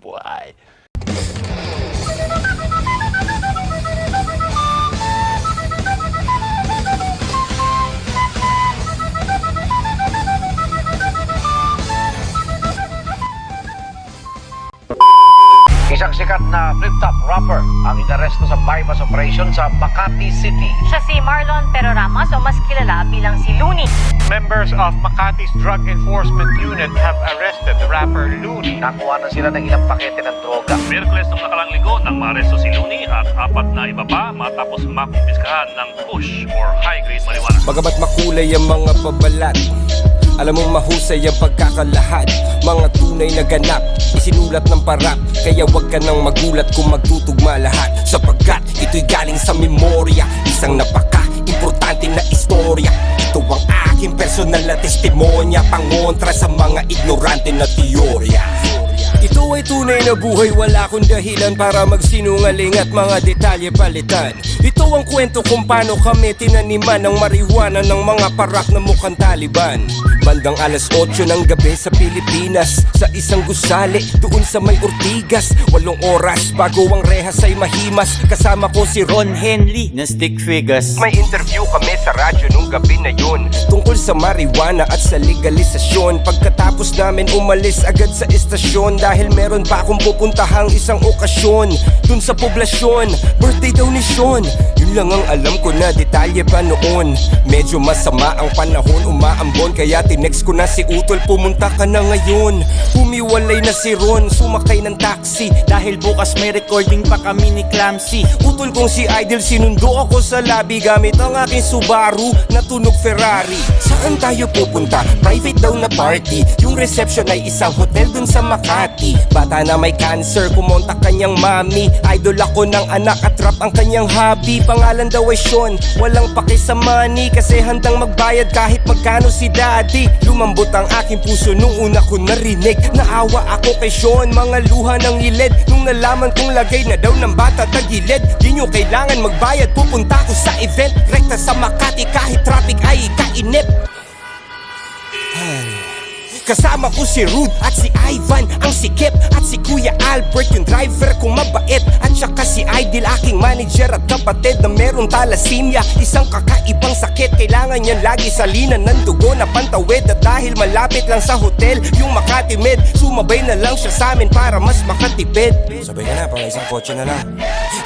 buhay. Isang sikat na flip-top rapper ang inaresto sa bypass operation sa Makati City. Siya si Marlon Peroramas o mas kilala bilang si Looney. Members of Makati's Drug Enforcement Unit have arrested the rapper Looney. Nakuha na sila ng ilang pakete ng droga. Miyerkules ng nakalang linggo nang maaresto si Looney at 4 na iba pa matapos makumpiskahan ng push or high-grade marijuana. Bagamat makulay ang mga pabalat, alam mong mahusay ang pagkakalahad. Mga tunay na ganap, isinulat ng parap. Kaya wag ka nang magulat kung magtutugma lahat, sapagkat ito'y galing sa memorya. Isang napaka-importanting na istorya. Ito ang aking personal na testimonya, pangontra sa mga ignorante na teorya. Ito ay tunay na buhay, wala akong dahilan para magsinungaling at mga detalye palitan. Ito ang kwento kung paano kami tinaniman ng marijuana ng mga parak na mukhang Taliban. Bandang alas 8 ng gabi sa Pilipinas, sa isang gusali doon sa may Ortigas. 8 oras bago ang rehas ay mahimas. Kasama ko si Ron Henley ng Stick Figures. May interview kami sa radyo nung gabi na yun, tungkol sa marijuana at sa legalisasyon. Pagkatapos namin umalis agad sa estasyon, dahil meron pa akong pupuntahang isang okasyon dun sa poblasyon. Birthday daw ni Sean, yun lang ang alam ko na detalye pa noon. Medyo masama ang panahon, umaambon, kaya tinext ko na si Utol, pumunta ka na ngayon. Humiwalay na si Ron, sumakay ng taxi, Dahil bukas may recording pa kami ni Clamsy. Utol kong si Idol, sinundo ako sa lobby gamit ang aking Subaru na tunog Ferrari. Saan tayo pupunta? Private daw na party. Yung reception ay isang hotel dun sa Makati. Bata na may cancer, kumontak kanyang mami. Idol ako ng anak at rap ang kanyang hobby. Pangalan daw ay Sean, walang paki sa money, kasi handang magbayad kahit magkano si daddy. Lumambot ang aking puso nung una ko narinig. Naawa ako kay Sean, mga luha ng ilid, nung nalaman kong lagay na daw ng bata tagilid. Di nyo kailangan magbayad, pupunta ko sa event. Rekta sa Makati kahit traffic ay kainip. Kasama ko si Rude at si Ivan, ang sikip, at si Kuya Albert, yung driver kong mabait, at saka si Idol, aking manager at kapatid na merong thalassemia, isang kakaibang sakit. Kailangan niyan lagi salinan ng dugo na pantawid, at dahil malapit lang sa hotel yung Makati Med, sumabay na lang siya sa amin para mas makatipid. Sabay ka na, pang isang kotse na lang.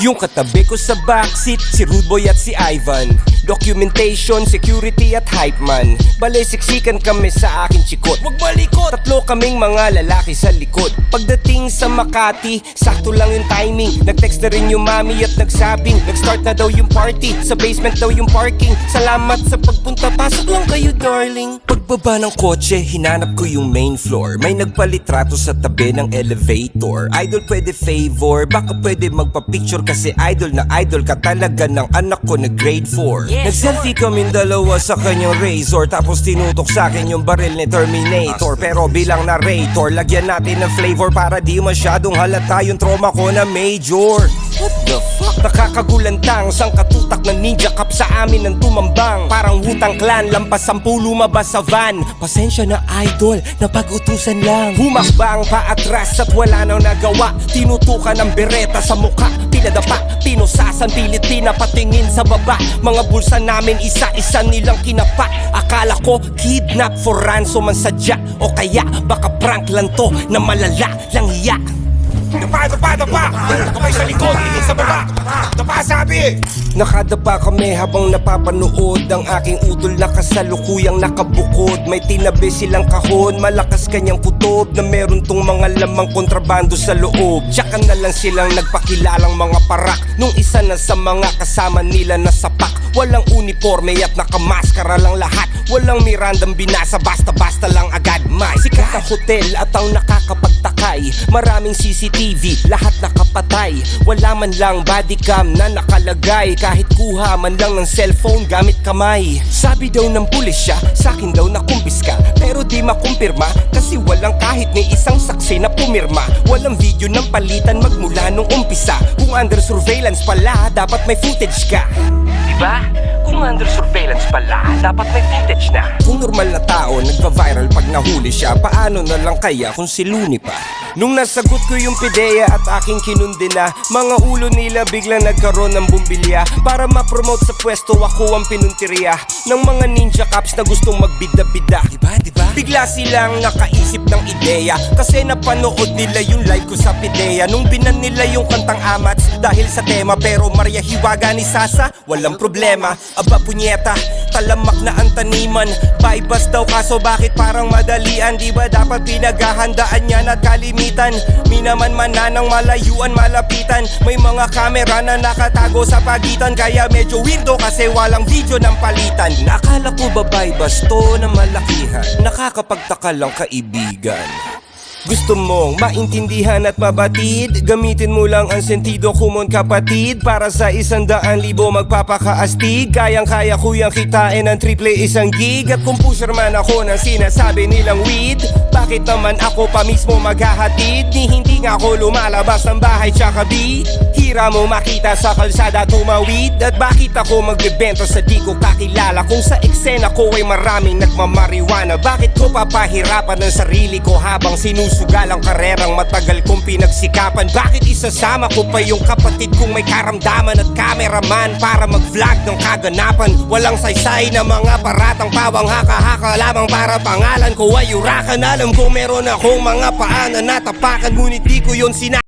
Yung katabi ko sa backseat, si Rude Boy at si Ivan. Documentation, security at hype man. Balay siksikan kami sa aking chikot. Wag malikot! Tatlo kaming mga lalaki sa likod. Pagdating sa Makati, sakto lang yung timing. Nag-text na rin yung mami at nagsabing nag-start na daw yung party, sa basement daw yung parking. Salamat sa pagpunta, pasok lang kayo darling. Pagbaba ng kotse, hinanap ko yung main floor. May nagpalitrato sa tabi ng elevator. Idol, pwede favor, baka pwede magpa-picture, kasi idol na idol ka talaga ng anak ko na grade 4. Nag-selfie kaming dalawa sa kanyang Razor, tapos tinutok sa akin yung baril ni Terminator. Pero bilang narrator, lagyan natin ng flavor para di masyadong halata yung trauma ko na major. What the fuck? Nakakagulantang, sang katutak ng ninja cup sa amin ng tumambang. Parang Wu-Tang Clan, lampas 10 lumabas sa van. Pasensya na idol, napag-utusan lang. Humakbang paatras at wala nang nagawa. Tinutukan ng bereta sa mukha, pinadapa, pinusasan, pilit pinapatingin sa baba. Mga bulsa namin isa-isa nilang kinapa. Akala ko kidnap for ransom ang sadya, o kaya baka prank lang to na malala lang hiya. Dapa! Kamay sa likod, tingin sa baba! Dapa, sabi! Nakadapa kami habang napapanood ang aking utol na kasalukuyang nakabukod. May tinabi silang kahon, malakas kanyang kutob, na meron tong mga lamang kontrabando sa loob. Tsaka na lang silang nagpakilalang mga parak, nung isa na sa mga kasama nila na sapak. Walang uniforme at nakamaskara lang lahat. Walang Mirandang binasa, basta-basta lang agad may sikat na hotel at ang nakakapagtakay. Maraming CCTV, lahat nakapatay. Wala man lang bodycam na nakalagay, kahit kuha man lang ng cellphone gamit kamay. Sabi daw ng pulisya, sakin daw nakumpiska, pero di makumpirma, kasi walang kahit ni isang saksi na pumirma. Walang video ng palitan magmula nung umpisa. Kung under surveillance pala, dapat may footage ka. Diba? Kung Kung under surveillance pala, dapat may footage na. Kung normal na tao, nagpa-viral pag nahuli siya, paano na lang kaya kung si Looney pa? Nung nasagot ko yung pideya at aking kinundi na, mga ulo nila biglang nagkaroon ng bumbilya. Para ma-promote sa pwesto, ako ang pinuntirya ng mga ninja cops na gustong magbida-bida. Diba? Bigla silang nakaisip ng ideya, kasi napanood nila yung live ko sa pideya. Nung binan nila yung kantang Amats dahil sa tema, pero Maria Hiwaga ni Sasa, walang problema. Aba punyeta, talamak na ang taniman. Bypass daw kaso bakit parang madalian? Diba dapat pinaghahandaan yan at kalimitan? Minaman-mana ng malayuan, malapitan. May mga kamera na nakatago sa pagitan, kaya medyo weirdo kasi walang video ng palitan. Nakala ko ba bypass to na malakihan? Nakakapagtaka lang kaibigan. Gusto mong maintindihan at mabatid? Gamitin mo lang ang sentido kumon kapatid. Para sa 100,000 magpapakaastig, kayang-kaya ko yung kitain ng 1 gig. At kung pusher man ako ng sinasabi nilang weed, bakit naman ako pa mismo maghahatid? Ni hindi nga ako lumalabas ng bahay tsaka bi. Hira mo makita sa kalsada tumawid. At bakit ako magbebento sa di ko kakilala? Kung sa eksena ko ay maraming nagmamariwana, bakit ko papahirapan ang sarili ko habang sinusugal ang karerang matagal kong pinagsikapan? Bakit isasama ko pa yung kapatid kong may karamdaman at cameraman para mag-vlog ng kaganapan? Walang saysay na mga paratang pawang haka-haka lamang para pangalan ko ay urakan. Alam ko meron akong mga paa na natapakan, ngunit di ko yun